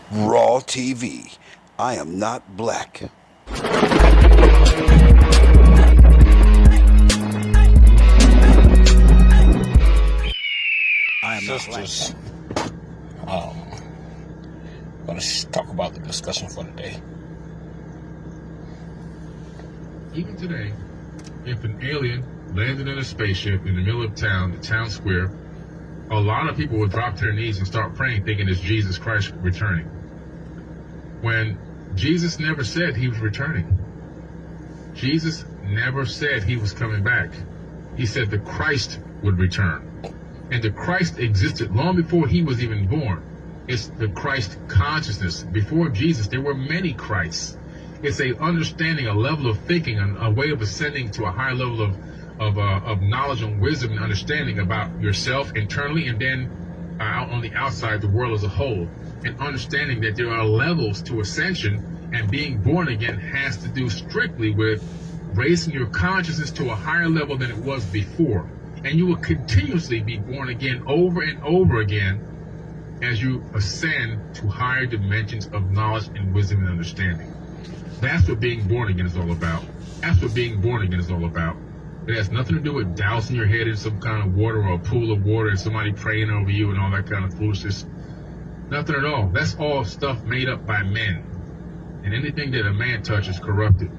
Raw TV. I am not black. I am Sisters, going to talk about the discussion for today. Even today, if an alien landed in a spaceship in the middle of town, the town square, a lot of people would drop to their knees and start praying, thinking it's Jesus Christ returning. When Jesus never said he was returning. Jesus never said he was coming back. He said the Christ would return. And the Christ existed long before he was even born. It's the Christ consciousness. Before Jesus, there were many Christs. It's a understanding, a level of thinking, a way of ascending to a higher level of knowledge and wisdom and understanding about yourself internally, and then out on the outside, the world as a whole. And understanding that there are levels to ascension, and being born again has to do strictly with raising your consciousness to a higher level than it was before. And you will continuously be born again over and over again as you ascend to higher dimensions of knowledge and wisdom and understanding. That's what being born again is all about. That's what being born again is all about. It has nothing to do with dousing your head in some kind of water or a pool of water and somebody praying over you and all that kind of foolishness. Nothing at all. That's all stuff made up by men. And anything that a man touches is corrupted.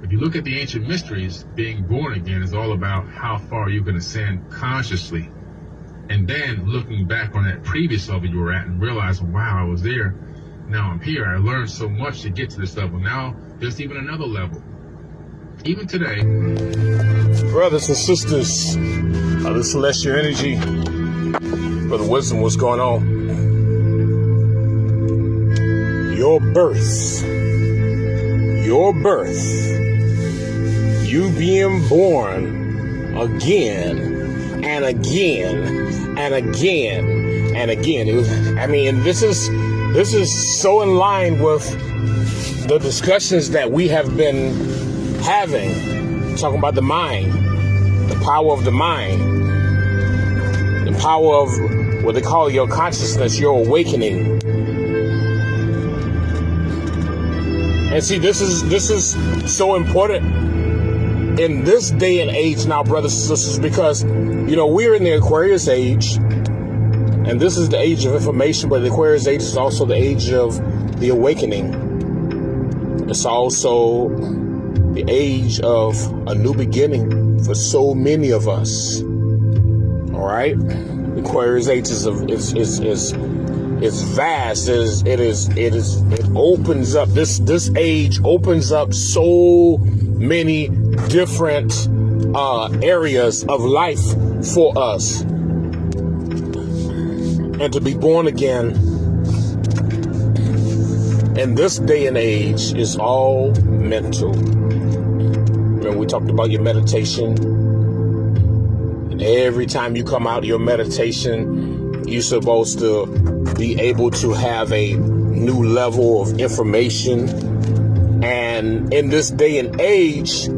If you look at the ancient mysteries, being born again is all about how far you can ascend consciously. And then looking back on that previous level you were at and realizing, wow, I was there. Now I'm here. I learned so much to get to this level. Now there's even another level. Even today. Brothers and sisters, the celestial energy, Brother Wisdom, what's going on? Your birth, you being born again and again and again and again. This is so in line with the discussions that we have been having, talking about the mind, the power of the mind, the power of what they call your consciousness, your awakening. And see, this is so important in this day and age now, brothers and sisters, because, we're in the Aquarius age, and this is the age of information, but the Aquarius age is also the age of the awakening. It's also the age of a new beginning for so many of us. All right? The Aquarius age is vast. It opens up, this age opens up so many different areas of life for us. And to be born again in this day and age is all mental. Remember, we talked about your meditation. And every time you come out of your meditation, you're supposed to be able to have a new level of information. And in this day and age,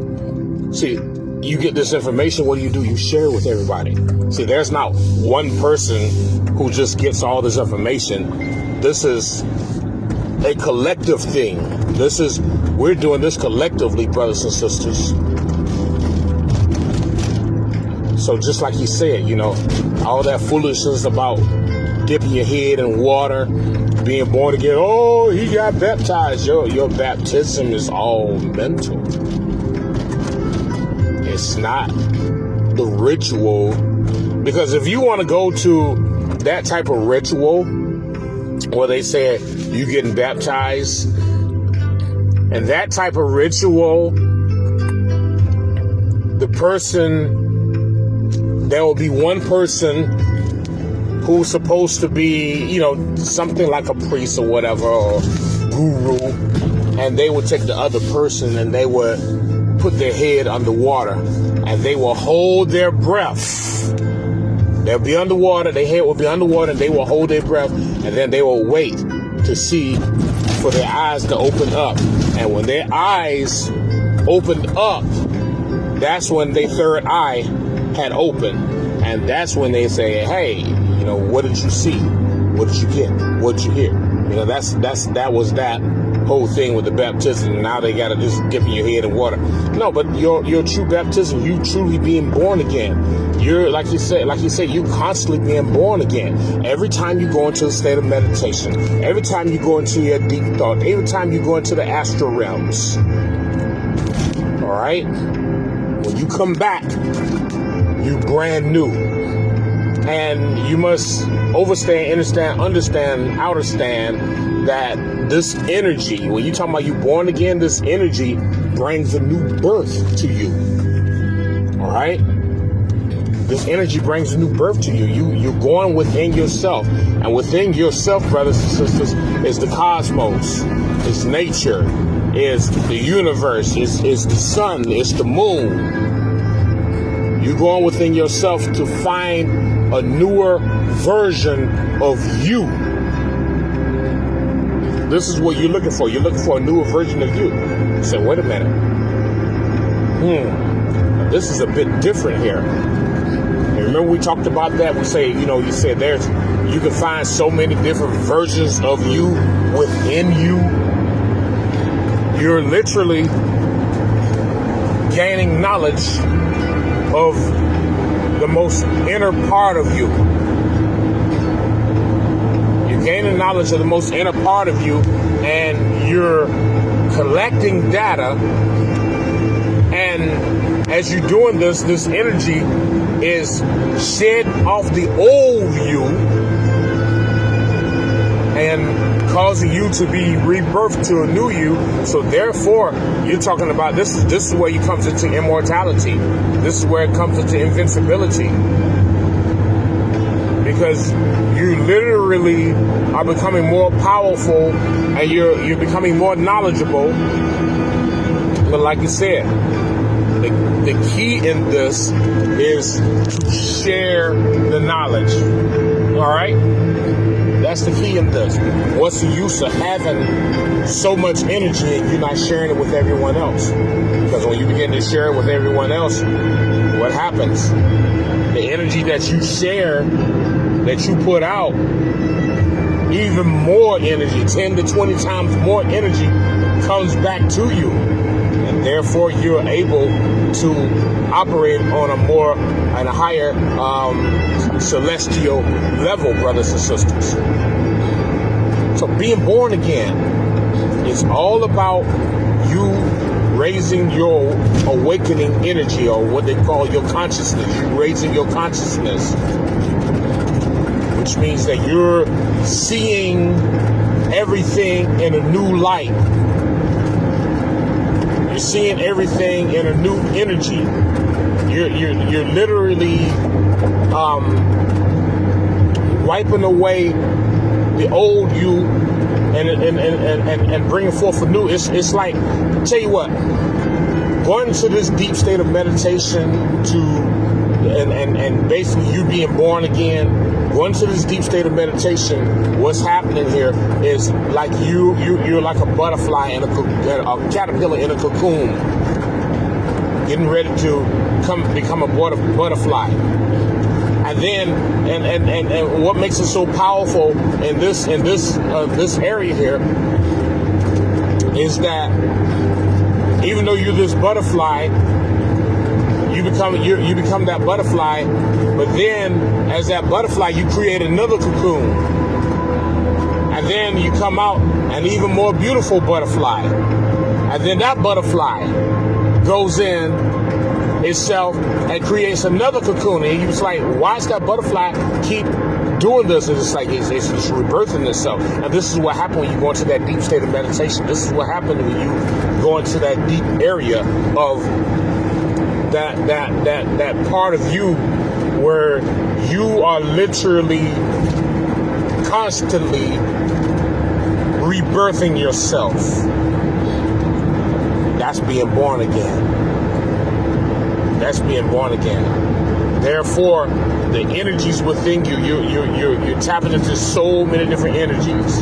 see, you get this information, what do? You share it with everybody. See, there's not one person who just gets all this information. This is a collective thing. We're doing this collectively, brothers and sisters. So just like he said, all that foolishness about dipping your head in water, being born again. Oh, he got baptized. Your baptism is all mental. It's not the ritual. Because if you want to go to that type of ritual where they say you getting baptized, and that type of ritual, there will be one person who's supposed to be, something like a priest or whatever, or guru, and they would take the other person and they would put their head underwater and they will hold their breath. They'll be underwater, their head will be underwater, and they will hold their breath, and then they will wait to see for their eyes to open up. And when their eyes opened up, that's when their third eye had opened. And that's when they say, hey, what did you see? What did you get? What did you hear? That was that whole thing with the baptism. And now they got to just dip in your head in water. No, but your true baptism, you truly being born again. You're like you said, you constantly being born again. Every time you go into a state of meditation, every time you go into your deep thought, every time you go into the astral realms. All right, when you come back, you brand new. And you must understand that this energy, when you talk about you born again, this energy brings a new birth to you. All right? This energy brings a new birth to you. You're going within yourself. And within yourself, brothers and sisters, is the cosmos, is nature, is the universe, is the sun, is the moon. You're going within yourself to find a newer version of you. This is what you're looking for. You're looking for a newer version of you. You say, wait a minute. This is a bit different here. And remember we talked about that? We say, you said you can find so many different versions of you within you. You're literally gaining knowledge of the most inner part of you. You're gaining knowledge of the most inner part of you, and you're collecting data. And as you're doing this energy is shed off the old you and causing you to be rebirthed to a new you. So therefore, you're talking about this is where you comes into immortality. This is where it comes into invincibility. Because you literally are becoming more powerful and you're becoming more knowledgeable. But like you said, the key in this is to share the knowledge. All right? That's the key in this. What's the use of having so much energy and you're not sharing it with everyone else? Because when you begin to share it with everyone else, what happens? The energy that you share, that you put out, even more energy, 10 to 20 times more energy comes back to you. And therefore, you're able to operate on a higher celestial level, brothers and sisters. So being born again is all about you raising your awakening energy, or what they call your consciousness. You're raising your consciousness, which means that you're seeing everything in a new light. You're seeing everything in a new energy. You're literally wiping away the old you and bringing forth a new. It's like, tell you what, going to this deep state of meditation and basically you being born again. Going to this deep state of meditation, what's happening here is like you're like a butterfly and a caterpillar in a cocoon, getting ready to become a butterfly. And then and what makes it so powerful in this area here is that even though you're this butterfly, you become that butterfly, but then as that butterfly you create another cocoon, and then you come out an even more beautiful butterfly, and then that butterfly goes in itself and creates another cocoon. And you're just like, why does that butterfly keep doing this? And it's like it's rebirthing itself. And this is what happens when you go into that deep state of meditation. This is what happens when you go into that deep area of that part of you where you are literally constantly rebirthing yourself. That's being born again. That's being born again. Therefore, the energies within you, you're tapping into so many different energies.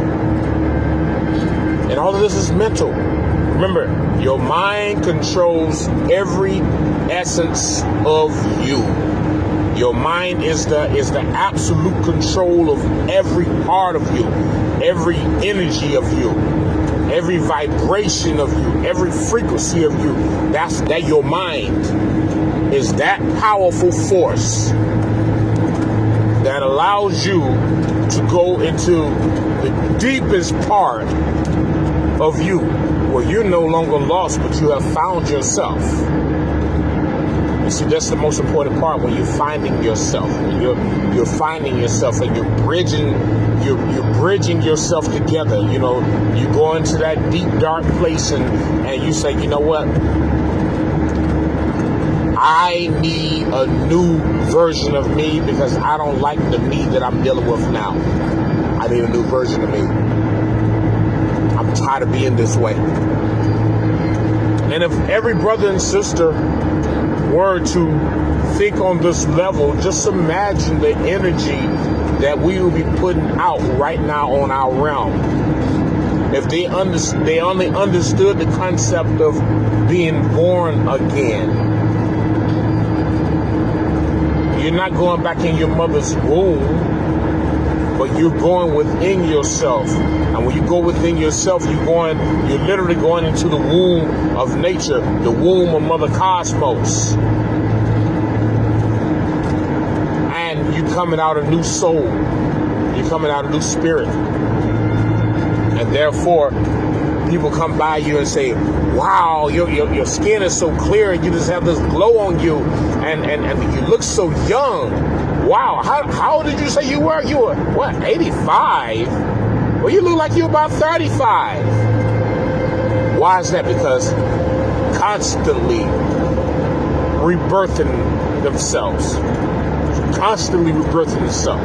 And all of this is mental. Remember, your mind controls every essence of you. Your mind is the absolute control of every part of you. every energy of you, every vibration of you, every frequency of you. That's that your mind is that powerful force that allows you to go into the deepest part of you, where you're no longer lost, but you have found yourself. You see, that's the most important part, when you're finding yourself, when you're finding yourself, and you're bridging yourself together. You know, you go into that deep, dark place, and you say, you know what? I need a new version of me, because I don't like the me that I'm dealing with now. I need a new version of me. I'm tired of being this way. And if every brother and sister were to think on this level, just imagine the energy that we will be putting out right now on our realm. If they only understood the concept of being born again. You're not going back in your mother's womb, but you're going within yourself. And when you go within yourself, you're literally going into the womb of nature, the womb of Mother Cosmos. And you're coming out a new soul. You're coming out a new spirit. And therefore, people come by you and say, wow, your skin is so clear, and you just have this glow on you, and you look so young. Wow, how old did you say you were? You were, what, 85? Well, you look like you're about 35. Why is that? Because constantly rebirthing themselves. Constantly rebirthing themselves.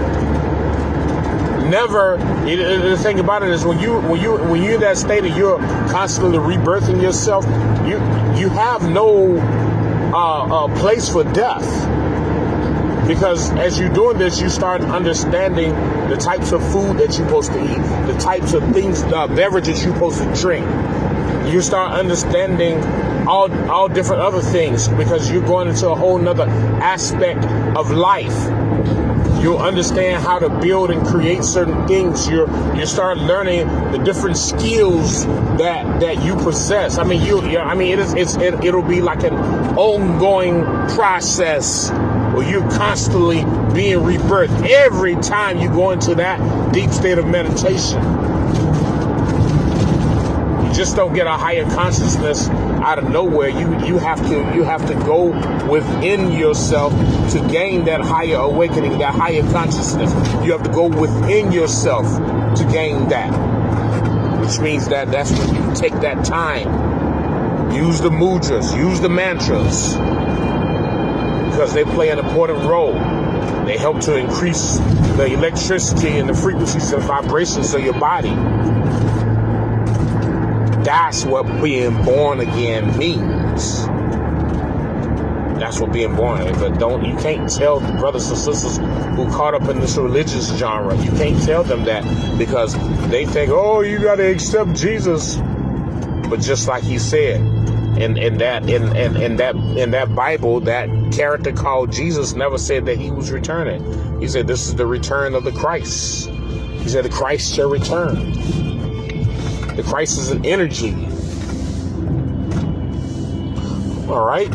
Never. The thing about it is, when you're in that state of you're constantly rebirthing yourself, you have no place for death, because as you're doing this, you start understanding the types of food that you're supposed to eat, the types of things, beverages you're supposed to drink. You start understanding all different other things, because you're going into a whole nother aspect of life. You'll understand how to build and create certain things. You start learning the different skills that you possess. I mean, it'll be like an ongoing process where you're constantly being rebirthed every time you go into that deep state of meditation. You just don't get a higher consciousness out of nowhere. You have to go within yourself to gain that higher awakening, that higher consciousness. You have to go within yourself to gain that, which means that's when you take that time. Use the mudras, use the mantras, because they play an important role. They help to increase the electricity and the frequencies and vibrations of your body. That's what being born again means. That's what being born is. But you can't tell the brothers and sisters who caught up in this religious genre, you can't tell them that, because they think, oh, you got to accept Jesus. But just like he said, in that Bible, that character called Jesus never said that he was returning. He said, this is the return of the Christ. He said, the Christ shall return. The Christ is an energy. All right?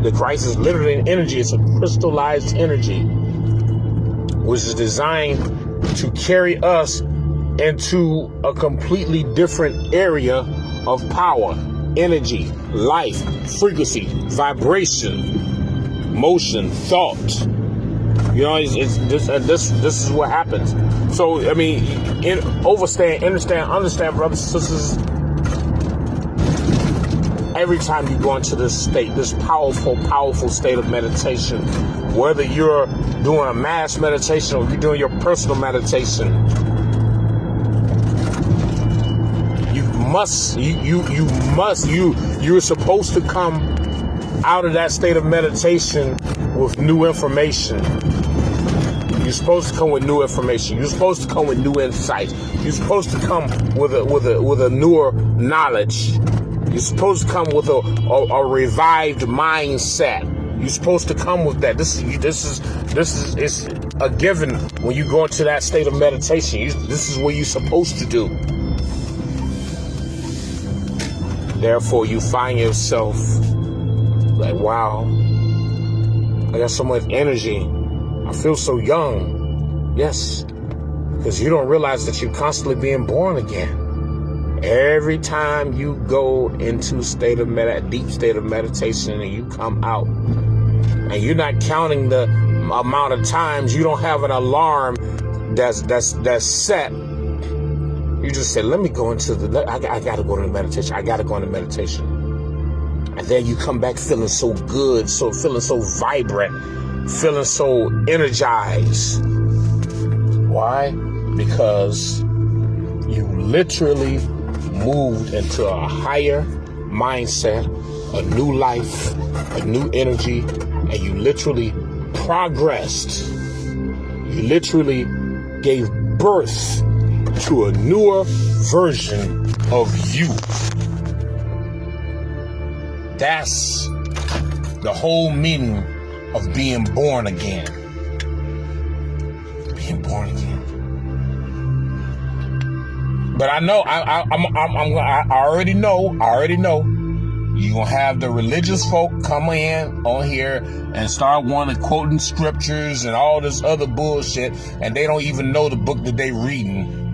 The Christ is literally an energy. It's a crystallized energy, which is designed to carry us into a completely different area of power, energy, life, frequency, vibration, motion, thought. You know, this is what happens. So, I mean, understand, brothers and sisters, every time you go into this state, this powerful state of meditation, whether you're doing a mass meditation or you're doing your personal meditation, you're supposed to come out of that state of meditation with new information. You're supposed to come with new information. You're supposed to come with new insights. You're supposed to come with a newer knowledge. You're supposed to come with a revived mindset. You're supposed to come with that. a given when you go into that state of meditation. This is what you're supposed to do. Therefore, you find yourself like, wow, I got so much energy. I feel so young. Yes, because you don't realize that you're constantly being born again. Every time you go into deep state of meditation and you come out, and you're not counting the amount of times, you don't have an alarm that's set. You just say, let me go into I got to go into meditation. I got to go into meditation. And then you come back feeling so good, feeling so vibrant, feeling so energized. Why? Because you literally moved into a higher mindset, a new life, a new energy, and you literally progressed. You literally gave birth to a newer version of you. That's the whole meaning of being born again. Being born again. But I know, I already know. You're going to have the religious folk come in on here and start quoting scriptures and all this other bullshit, and they don't even know the book that they reading.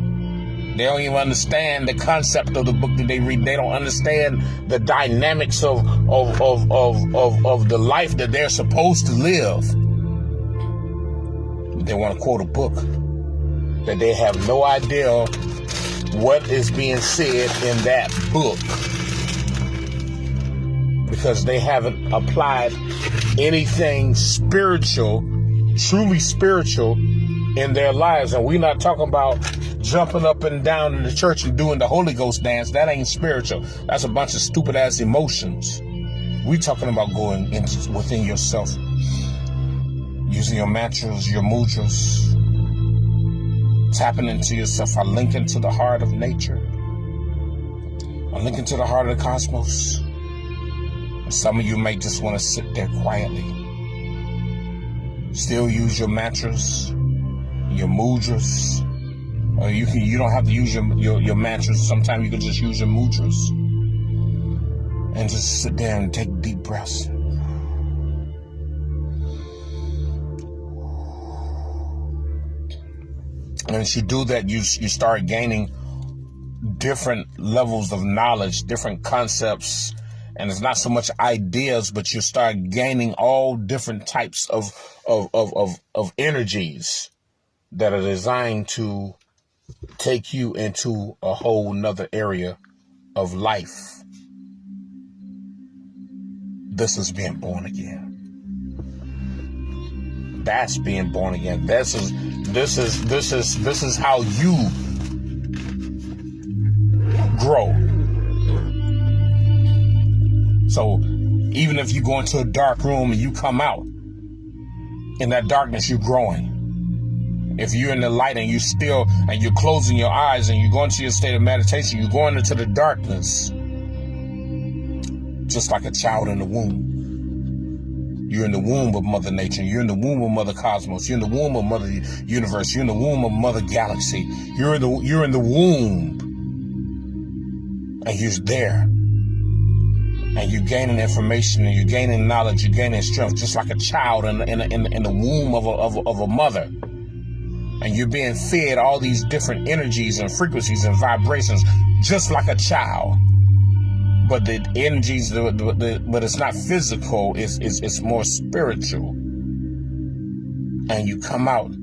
They don't even understand the concept of the book that they read. They don't understand the dynamics of the life that they're supposed to live. They want to quote a book that they have no idea what is being said in that book, because they haven't applied anything spiritual, truly spiritual, in their lives. And we're not talking about jumping up and down in the church and doing the Holy Ghost dance. That ain't spiritual. That's a bunch of stupid ass emotions. We're talking about going within yourself, using your mantras, your mudras, tapping into yourself. I link into the heart of nature. I link into the heart of the cosmos. Some of you may just want to sit there quietly. Still use your mantras, your mudras, or you don't have to use your mantras. Sometimes you can just use your mudras and just sit there and take deep breaths. And as you do that, you start gaining different levels of knowledge, different concepts. And it's not so much ideas, but you start gaining all different types of energies that are designed to take you into a whole nother area of life. This is being born again. That's being born again. This is how you grow. So even if you go into a dark room and you come out, in that darkness, you're growing. If you're in the light and you're closing your eyes and you go into your state of meditation, you're going into the darkness, just like a child in the womb. You're in the womb of Mother Nature. You're in the womb of Mother Cosmos. You're in the womb of Mother Universe. You're in the womb of Mother Galaxy. You're in the womb, and you're there. And you're gaining information, and you're gaining knowledge, you're gaining strength, just like a child in the womb of a mother. And you're being fed all these different energies and frequencies and vibrations, just like a child. But the energies, but it's not physical. It's more spiritual. And you come out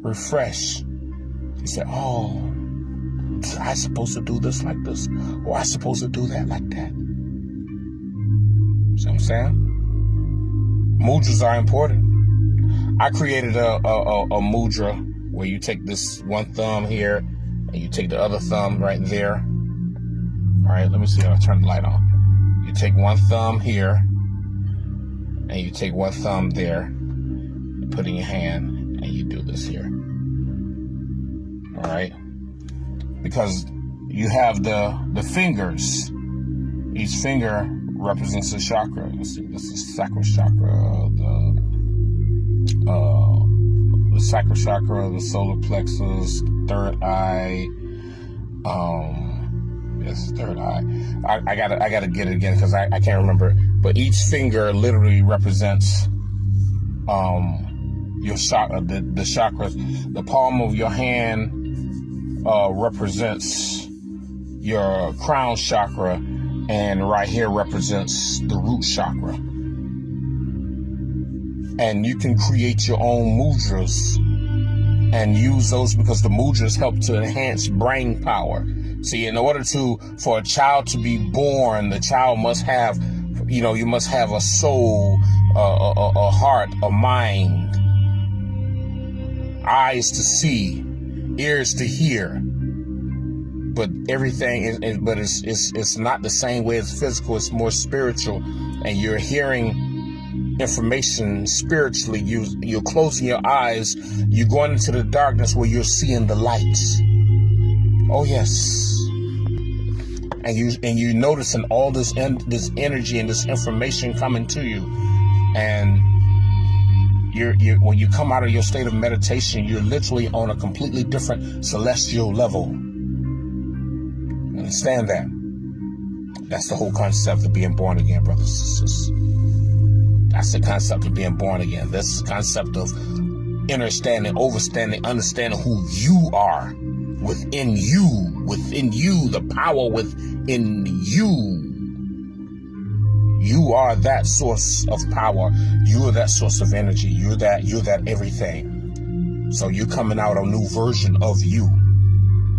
refreshed. You say, "Oh, I supposed to do this like this, or I supposed to do that like that." See what I'm saying? Mudras are important. I created a mudra where you take this one thumb here and you take the other thumb right there. All right, let me see. I'll turn the light on. You take one thumb here and you take one thumb there. You put in your hand and you do this here. All right? Because you have the fingers. Each finger represents a chakra. Let's see, this is sacral chakra, the the sacral chakra, the solar plexus, third eye. Yes, third eye. I gotta get it again because I can't remember. But each finger literally represents your chakra, the chakras. The palm of your hand represents your crown chakra, and right here represents the root chakra. And you can create your own mudras and use those because the mudras help to enhance brain power. See, in order for a child to be born, the child must have, you must have a soul, a heart, a mind, eyes to see, ears to hear. But everything it's not the same way as physical. It's more spiritual, and you're hearing information spiritually. You're closing your eyes. You're going into the darkness where you're seeing the lights. Oh yes. And you noticing all this energy and this information coming to you, and you when you come out of your state of meditation, you're literally on a completely different celestial level. Understand that? That's the whole concept of being born again, brothers and sisters. That's the concept of being born again. This is the concept of understanding who you are. Within you, the power within you. You are that source of power. You are that source of energy. You're that everything. So you're coming out a new version of you.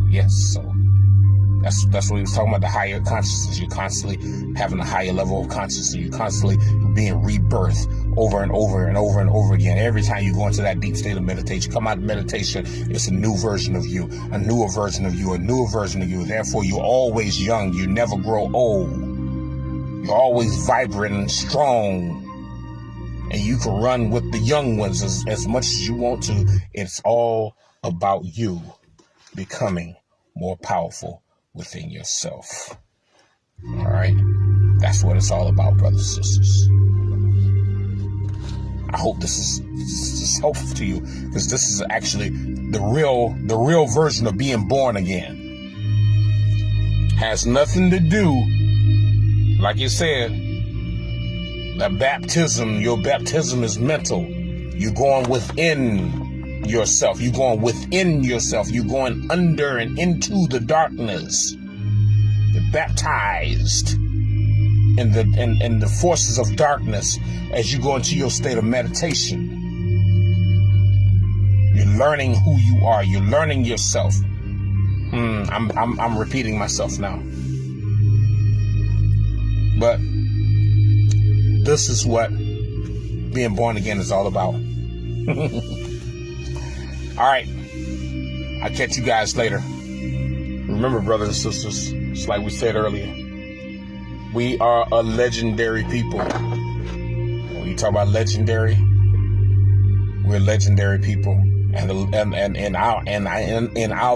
Yes, so that's what he was talking about, the higher consciousness. You're constantly having a higher level of consciousness. You're constantly being rebirthed over and over and over and over again. Every time you go into that deep state of meditation, come out of meditation, it's a new version of you, a newer version of you, a newer version of you. Therefore, you're always young. You never grow old. You're always vibrant and strong. And you can run with the young ones as much as you want to. It's all about you becoming more powerful within yourself. All right? That's what it's all about, brothers and sisters. I hope this is helpful to you, because this is actually the real version of being born again. Has nothing to do, like you said, the baptism. Your baptism is mental. You're going within yourself. You're going within yourself. You're going under and into the darkness. You're baptized in the forces of darkness as you go into your state of meditation. You're learning who you are. You're learning yourself. I'm repeating myself now. But this is what being born again is all about. All right. I'll catch you guys later. Remember, brothers and sisters, just like we said earlier, we are a legendary people. When you talk about legendary, we're legendary people. And in our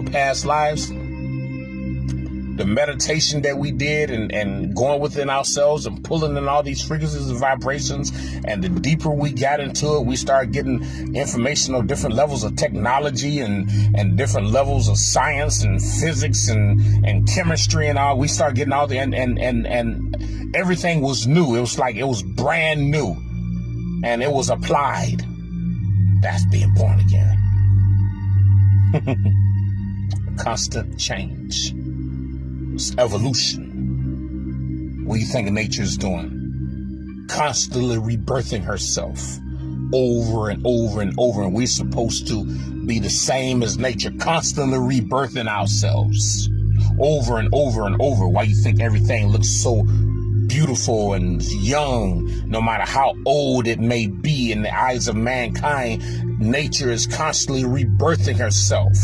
past lives, the meditation that we did and going within ourselves and pulling in all these frequencies and vibrations, and the deeper we got into it, we started getting information on different levels of technology and different levels of science and physics and chemistry and all. We started getting all the and everything was new. It was like it was brand new, and it was applied. That's being born again. Constant change. It's evolution. What do you think nature's doing? Constantly rebirthing herself over and over and over. And we're supposed to be the same as nature, constantly rebirthing ourselves over and over and over. Why you think everything looks so beautiful and young, no matter how old it may be in the eyes of mankind? Nature is constantly rebirthing herself.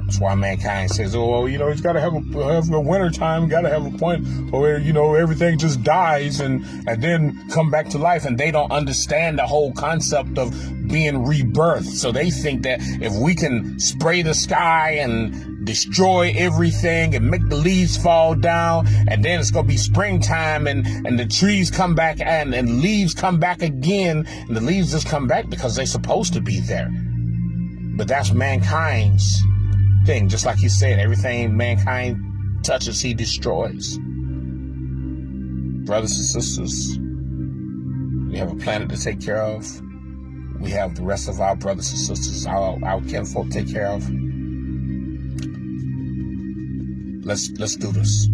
That's why mankind says, oh, well, it's got to have a winter time, got to have a point where, everything just dies and then come back to life. And they don't understand the whole concept of being rebirthed. So they think that if we can spray the sky and destroy everything and make the leaves fall down, and then it's going to be springtime and the trees come back and leaves come back again, and the leaves just come back because they're supposed to be there. But that's mankind's thing. Just like he said, everything mankind touches, he destroys. Brothers and sisters, we have a planet to take care of. We have the rest of our brothers and sisters, our kinfolk to take care of. Let's do this.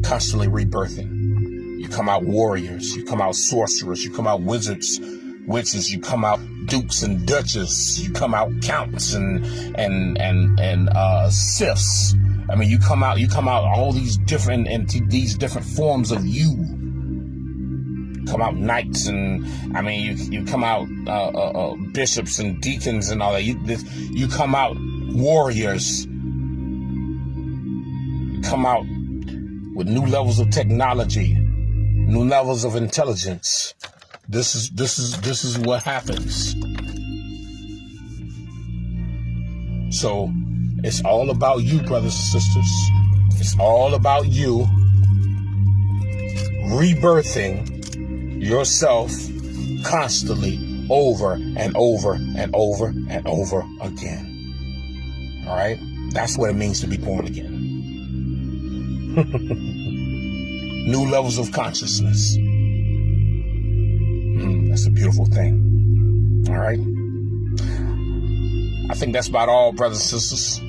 Constantly rebirthing. You come out warriors, you come out sorcerers, you come out witches, you come out dukes and duchesses, you come out counts and sifs. I mean, you come out all these different forms of you. Come out knights, and I mean, you come out bishops and deacons and all that. You come out warriors. You come out with new levels of technology, new levels of intelligence. This is what happens. So it's all about you, brothers and sisters. It's all about you rebirthing yourself constantly over and over and over and over again. All right? That's what it means to be born again. New levels of consciousness. That's a beautiful thing. All right? I think that's about all, brothers and sisters.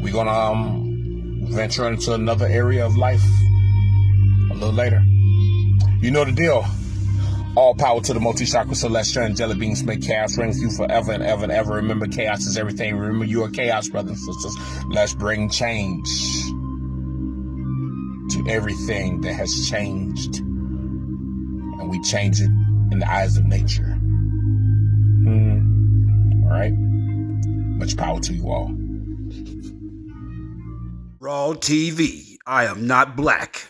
We're going to venture into another area of life a little later. You know the deal. All power to the multi-chakra celestial angelic beings. Make chaos reign with you forever and ever and ever. Remember, chaos is everything. Remember, you are chaos, brothers and sisters. Let's bring change to everything that has changed. And we change it in the eyes of nature. All right? Much power to you all. Raw TV. I am not black.